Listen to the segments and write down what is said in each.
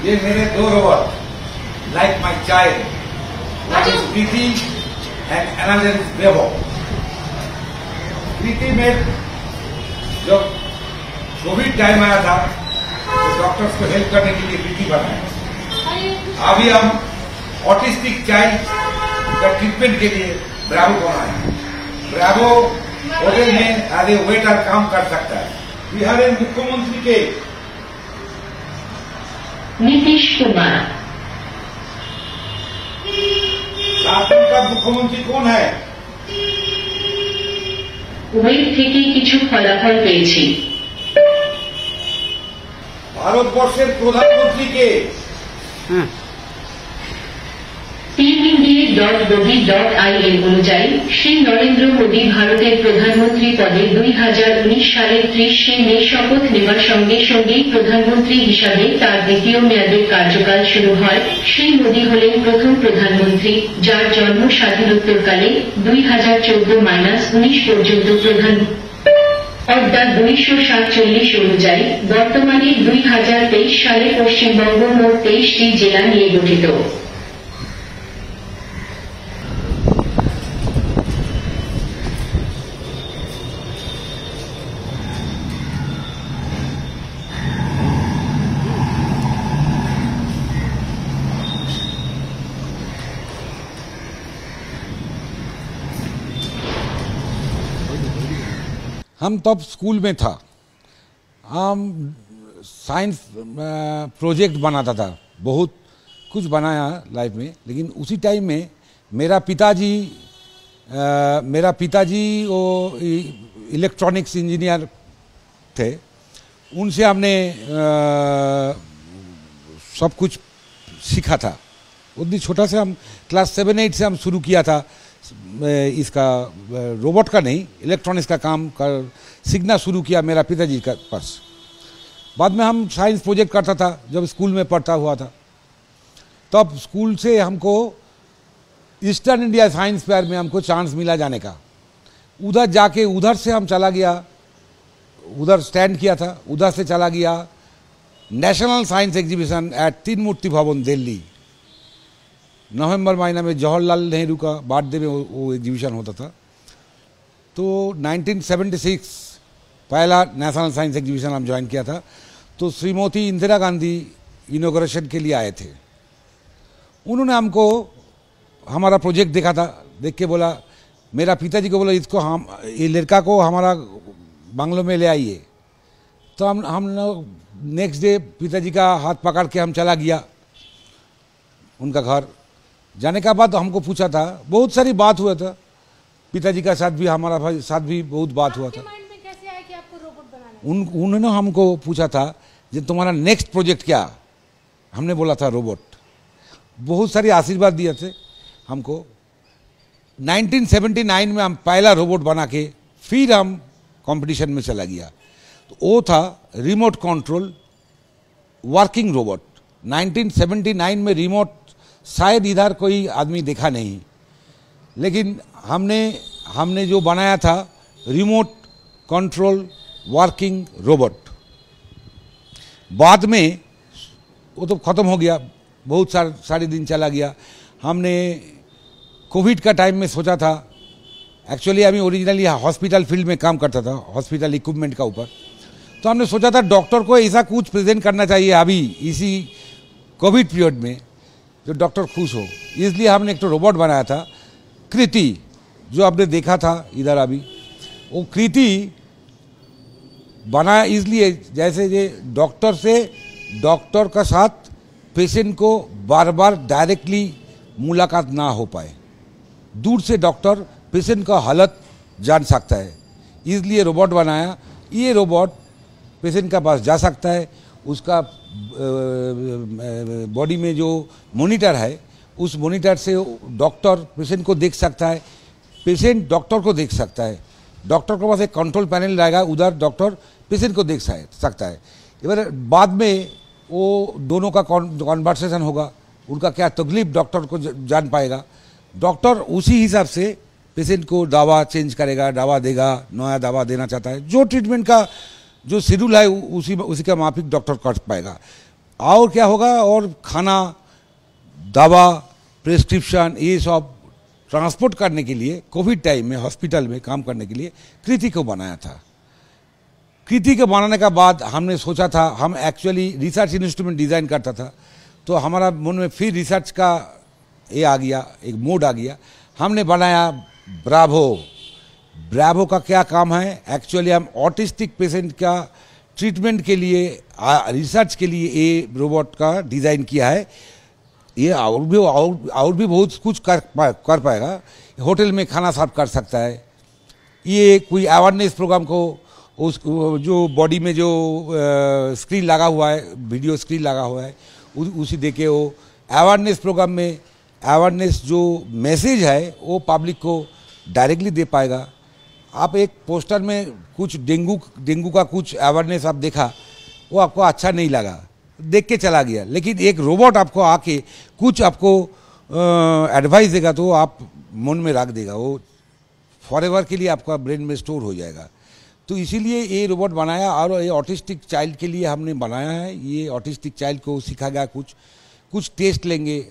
ये मेरे दो robot like my child, one is Preeti and another is Bebo. Preeti में जब कोविड टाइम आया था तो डॉक्टर्स को हेल्प करने के लिए प्रीति बनाया। अभी हम ऑटिस्टिक चाइल्ड का ट्रीटमेंट के लिए ब्रावो बनाए। ब्रावो होटल में एज ए वेटर काम कर सकता है। बिहार के मुख्यमंत्री के नीतीश कुमार। झारखंड का मुख्यमंत्री कौन है? ওয়েব থেকে কিছু ফলাফল পেয়েছি। ভারতবর্ষের প্রধানমন্ত্রী কে? tvindia.gov.in অনুযায়ী শ্রী নরেন্দ্র মোদী ভারতের প্রধানমন্ত্রী পদে 2019 সালের 30শে মে শপথ নেওয়ার সঙ্গে সঙ্গেই প্রধানমন্ত্রী হিসাবে তার দ্বিতীয় মেয়াদের কার্যকাল শুরু হয়। শ্রী মোদী হলেন প্রথম প্রধানমন্ত্রী যার জন্ম স্বাধীনোত্তরকালে 2014-19 পর্যন্ত প্রধান অর্ডার 247 অনুযায়ী বর্তমানে 2023 সালে পশ্চিমবঙ্গ মোট 23টি জেলা নিয়ে গঠিত। हम तब स्कूल में था, हम साइंस प्रोजेक्ट बनाता था, बहुत कुछ बनाया लाइफ में। लेकिन उसी टाइम में मेरा पिताजी वो इलेक्ट्रॉनिक्स इंजीनियर थे। उनसे हमने सब कुछ सीखा था। उतनी छोटा से हम क्लास 7-8 से हम शुरू किया था इसका रोबोट का नहीं, इलेक्ट्रॉनिक्स का काम कर सीखना शुरू किया मेरा पिताजी का पास। बाद में हम साइंस प्रोजेक्ट करता था जब स्कूल में पढ़ता हुआ था। तब स्कूल से हमको ईस्टर्न इंडिया साइंस फेयर में हमको चांस मिला जाने का। उधर जाके उधर से हम चला गया, उधर स्टैंड किया था, उधर से चला गया नेशनल साइंस एग्जीबिशन एट तीन मूर्ति भवन दिल्ली। नवंबर महीना में जवाहरलाल नेहरू का बर्थडे में वो एग्जीबिशन होता था। तो 1976 पहला नेशनल साइंस एग्जीबिशन हम ज्वाइन किया था। तो श्रीमती इंदिरा गांधी इनॉग्रेशन के लिए आए थे। उन्होंने हमको हमारा प्रोजेक्ट देखा था, देख के बोला, मेरा पिताजी को बोला इसको हम ये लड़का को हमारा बंगलो में ले आइए। तो हम लोग नेक्स्ट डे पिताजी का हाथ पकड़ के हम चला गया उनका घर। जाने का बाद हमको पूछा था, बहुत सारी बात हुआ था, पिताजी का साथ भी हमारा भाई साथ भी बहुत बात हुआ था। कैसे आया कि आपको रोबोट बनाना है? उन्होंने हमको पूछा था कि तुम्हारा नेक्स्ट प्रोजेक्ट क्या? हमने बोला था रोबोट। बहुत सारी आशीर्वाद दिए थे हमको। 1979 में हम पहला रोबोट बना के फिर हम कंपटीशन में चला गया। तो वो था रिमोट कंट्रोल वर्किंग रोबोट। 1979 में रिमोट शायद इधर कोई आदमी देखा नहीं, लेकिन हमने जो बनाया था रिमोट कंट्रोल वर्किंग रोबोट। बाद में वो तो ख़त्म हो गया, बहुत सारे दिन चला गया। हमने कोविड का टाइम में सोचा था, एक्चुअली अभी ओरिजिनली हॉस्पिटल फील्ड में काम करता था, हॉस्पिटल इक्विपमेंट का ऊपर। तो हमने सोचा था डॉक्टर को ऐसा कुछ प्रेजेंट करना चाहिए अभी इसी कोविड पीरियड में जो डॉक्टर खुश हो। इसलिए हमने एक तो रोबोट बनाया था कृति, जो आपने देखा था इधर अभी। वो कृति बनाया इसलिए जैसे ये डॉक्टर का साथ पेशेंट को बार बार डायरेक्टली मुलाकात ना हो पाए, दूर से डॉक्टर पेशेंट का हालत जान सकता है, इसलिए रोबोट बनाया। ये रोबोट पेशेंट का पास जा सकता है, उसका बॉडी में जो मॉनिटर है उस मॉनिटर से डॉक्टर पेशेंट को देख सकता है, पेशेंट डॉक्टर को देख सकता है। डॉक्टर के पास एक कंट्रोल पैनल रहेगा, उधर डॉक्टर पेशेंट को देख सकता है। इधर बाद में वो दोनों का कॉन्वर्सेशन होगा, उनका क्या तकलीफ डॉक्टर को जान पाएगा। डॉक्टर उसी हिसाब से पेशेंट को दवा चेंज करेगा, दवा देगा, नया दवा देना चाहता है, जो ट्रीटमेंट का जो शेड्यूल है उसी का माफिक डॉक्टर कर पाएगा। और क्या होगा, और खाना, दवा, प्रिस्क्रिप्शन, ये सब ट्रांसपोर्ट करने के लिए कोविड टाइम में हॉस्पिटल में काम करने के लिए कृति को बनाया था। कृति को बनाने के बाद हमने सोचा था, हम एक्चुअली रिसर्च इंस्ट्रूमेंट डिज़ाइन करता था, तो हमारा मन में फिर रिसर्च का ये आ गया, एक मोड आ गया। हमने बनाया ब्रावो। ब्रावो का क्या काम है, एक्चुअली हम ऑटिस्टिक पेशेंट का ट्रीटमेंट के लिए, रिसर्च के लिए ये रोबोट का डिज़ाइन किया है। ये और भी बहुत कुछ कर पाएगा। होटल में खाना सर्व कर सकता है। ये कोई अवेयरनेस प्रोग्राम को, उस जो बॉडी में जो स्क्रीन लगा हुआ है, वीडियो स्क्रीन लगा हुआ है, उसी देके वो अवेयरनेस प्रोग्राम में अवेयरनेस जो मैसेज है वो पब्लिक को डायरेक्टली दे पाएगा। आप एक पोस्टर में कुछ डेंगू का कुछ अवेयरनेस आप देखा, वो आपको अच्छा नहीं लगा, देख के चला गया, लेकिन एक रोबोट आपको आके कुछ आपको एडवाइस देगा तो आप मन में रख देगा, वो फॉरएवर के लिए आपका ब्रेन में स्टोर हो जाएगा। तो इसीलिए ये रोबोट बनाया, और ये ऑटिस्टिक चाइल्ड के लिए हमने बनाया है। ये ऑटिस्टिक चाइल्ड को सिखा गया, कुछ टेस्ट लेंगे।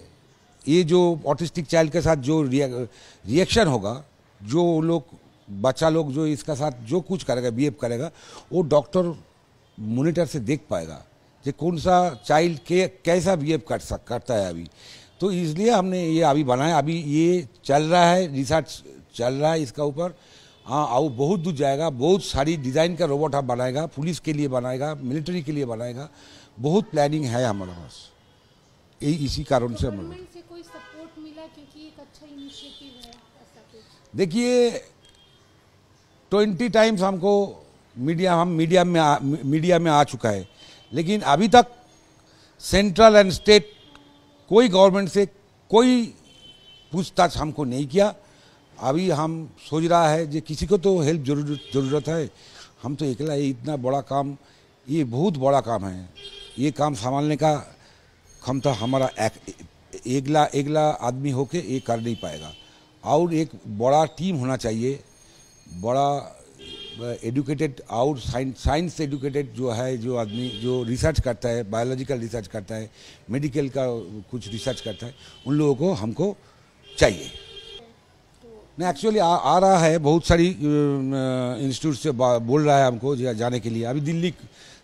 ये जो ऑटिस्टिक चाइल्ड के साथ जो रिएक्शन होगा, जो लोग बच्चा लोग जो इसका साथ जो कुछ करेगा, बिहेव करेगा, वो डॉक्टर मॉनिटर से देख पाएगा कि कौन सा चाइल्ड कैसा बिहेव करता है अभी। तो इसलिए हमने ये अभी बनाया। अभी ये चल रहा है, रिसर्च चल रहा है इसका ऊपर। हाँ, और बहुत दूर जाएगा। बहुत सारी डिज़ाइन का रोबोट हम बनाएगा, पुलिस के लिए बनाएगा, मिलिट्री के लिए बनाएगा। बहुत प्लानिंग है हमारे पास। इसी कारण से हम से कोई सपोर्ट मिला, क्योंकि एक अच्छा इनिशिएटिव है ऐसा कुछ? देखिए, 20 टाइम्स हमको मीडिया में आ चुका है, लेकिन अभी तक सेंट्रल एंड स्टेट कोई गवर्नमेंट से कोई पूछताछ हमको नहीं किया। अभी हम सोच रहा है कि किसी को तो हेल्प जरूरत है। हम तो अकेला, इतना बड़ा काम, ये बहुत बड़ा काम है। ये काम संभालने का क्षमता हमारा एकला आदमी होके ये कर नहीं पाएगा। और एक बड़ा टीम होना चाहिए, बड़ा एडुकेटेड और साइंस एडुकेटेड जो है, जो आदमी जो रिसर्च करता है, बायोलॉजिकल रिसर्च करता है, मेडिकल का कुछ रिसर्च करता है, उन लोगों को हमको चाहिए। नहीं, एक्चुअली आ रहा है, बहुत सारी इंस्टीट्यूट से बोल रहा है हमको जाने के लिए। अभी दिल्ली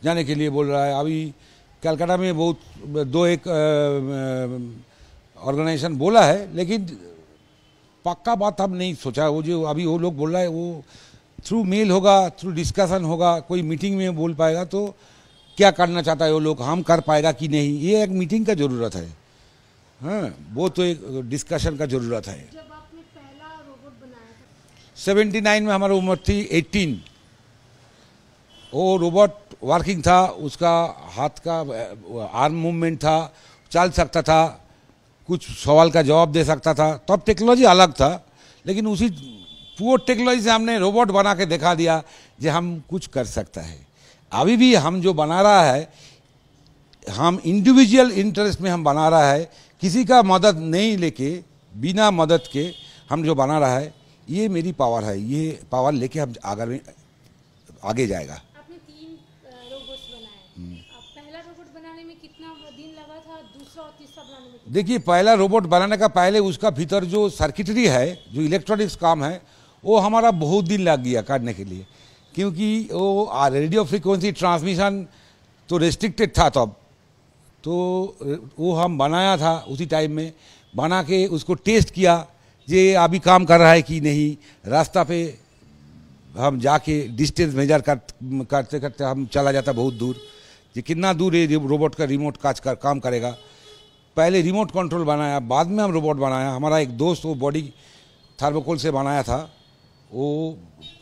जाने के लिए बोल रहा है। अभी कलकत्ता में बहुत 2-1 ऑर्गेनाइजेशन बोला है, लेकिन पक्का बात हम नहीं सोचा। वो जो अभी वो लोग बोल रहा है, वो थ्रू मेल होगा, थ्रू डिस्कशन होगा, कोई मीटिंग में बोल पाएगा तो क्या करना चाहता है वो लोग, हम कर पाएगा कि नहीं, ये एक मीटिंग का ज़रूरत है। हाँ, वो तो एक डिस्कशन का ज़रूरत है। जब आपने पहला रोबोट बनाया था 79 में हमारी उम्र थी 18। वो रोबोट वर्किंग था, उसका हाथ का आर्म मूवमेंट था, चल सकता था, कुछ सवाल का जवाब दे सकता था। तब टेक्नोलॉजी अलग था, लेकिन उसी पूरी टेक्नोलॉजी से हमने रोबोट बना के दिखा दिया कि हम कुछ कर सकता है। अभी भी हम जो बना रहा है, हम इंडिविजुअल इंटरेस्ट में हम बना रहा है, किसी का मदद नहीं लेके, बिना मदद के हम जो बना रहा है, ये मेरी पावर है। ये पावर लेके हम आगे जाएगा। आपने 3 रोबोट्स बनाए। अब पहला रोबोट बनाने में कितना दिन लगा था, दूसरा और तीसरा बनाने में? देखिए, पहला रोबोट बनाने का पहले उसका भीतर जो सर्किटरी है, जो इलेक्ट्रॉनिक्स काम है, वो हमारा बहुत दिन लग गया करने के लिए, क्योंकि वो रेडियो फ्रीक्वेंसी ट्रांसमिशन तो रेस्ट्रिक्टेड था तब। तो वो हम बनाया था, उसी टाइम में बना के उसको टेस्ट किया, ये अभी काम कर रहा है कि नहीं। रास्ता पे हम जाके डिस्टेंस मेजर करते करते हम चला जाता बहुत दूर, ये कितना दूर ये रोबोट का रिमोट काम करेगा। पहले रिमोट कंट्रोल बनाया, बाद में हम रोबोट बनाया। हमारा एक दोस्त वो बॉडी थर्मोकोल से बनाया था, वो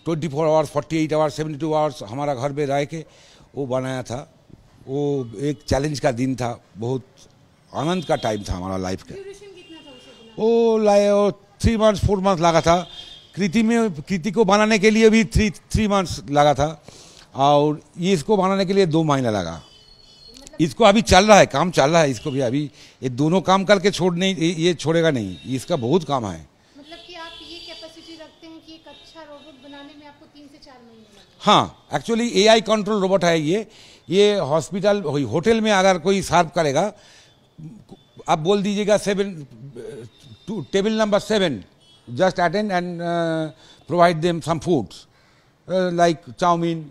24 आवर्स, 48 आवर्स, 72 आवर्स हमारा घर पे रह के वो बनाया था। वो एक चैलेंज का दिन था, बहुत आनंद का टाइम था हमारा लाइफ का। ड्यूरेशन कितना था उसे बनाने? वो 3 मंथ्स 4 मंथ्स लगा था। कृति को बनाने के लिए भी 3 मंथ्स लगा था, और ये इसको बनाने के लिए 2 महीना लगा। इसको अभी चल रहा है, काम चल रहा है इसको भी। अभी ये दोनों काम करके ये छोड़ेगा नहीं, इसका बहुत काम है। मतलब कि आप ये कैपेसिटी रखते हैं कि एक अच्छा रोबोट बनाने में आपको 3 से 4 महीने लगेंगे? हाँ, एक्चुअली AI कंट्रोल रोबोट है ये। ये हॉस्पिटल होटल में अगर कोई सर्व करेगा, आप बोल दीजिएगा 7 table number 7 just attend and provide them some foods like chowmein,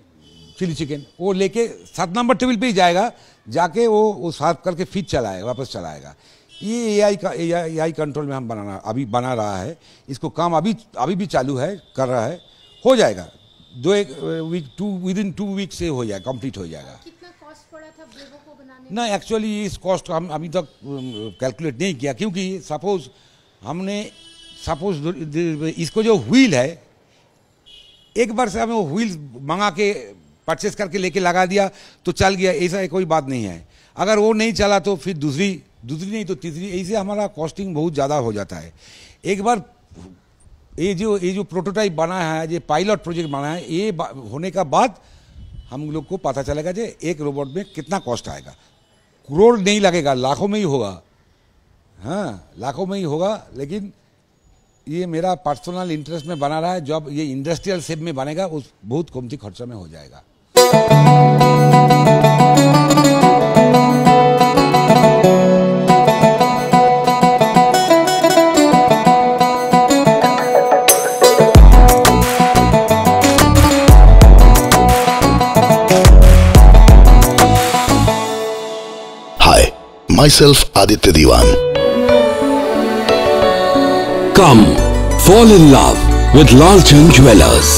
chilli chicken, वो लेके 7 नंबर टेबल पे ही जाएगा, जाके वो सर्व करके फिर चलाएगा, वापस चलाएगा। ये एआई कंट्रोल में हम बना रहा है। इसको काम अभी भी चालू है, कर रहा है, हो जाएगा। विदिन 2 वीक से हो जाएगा, कंप्लीट हो जाएगा। कितना कॉस्ट पड़ा था ब्रेवो को बनाने? ना एक्चुअली इस कॉस्ट हम अभी तक कैलकुलेट नहीं किया, क्योंकि सपोज इसको जो व्हील है, एक बार से हमें वो व्हील मंगा के परचेस करके लेके लगा दिया तो चल गया, ऐसा कोई बात नहीं है। अगर वो नहीं चला तो फिर दूसरी नहीं तो तीसरी, ऐसे हमारा कॉस्टिंग बहुत ज़्यादा हो जाता है। एक बार ये जो प्रोटोटाइप बना है, ये पायलट प्रोजेक्ट बना है, ये होने का बाद हम लोग को पता चलेगा कि एक रोबोट में कितना कॉस्ट आएगा। करोड़ नहीं लगेगा, लाखों में ही होगा। हाँ, लाखों में ही होगा, लेकिन ये मेरा पर्सनल इंटरेस्ट में बना रहा है। जब ये इंडस्ट्रियल शेप में बनेगा, उस बहुत कमती खर्चा में हो जाएगा। Myself Aditya Diwan. Come, fall in love with Lalchand Jewellers.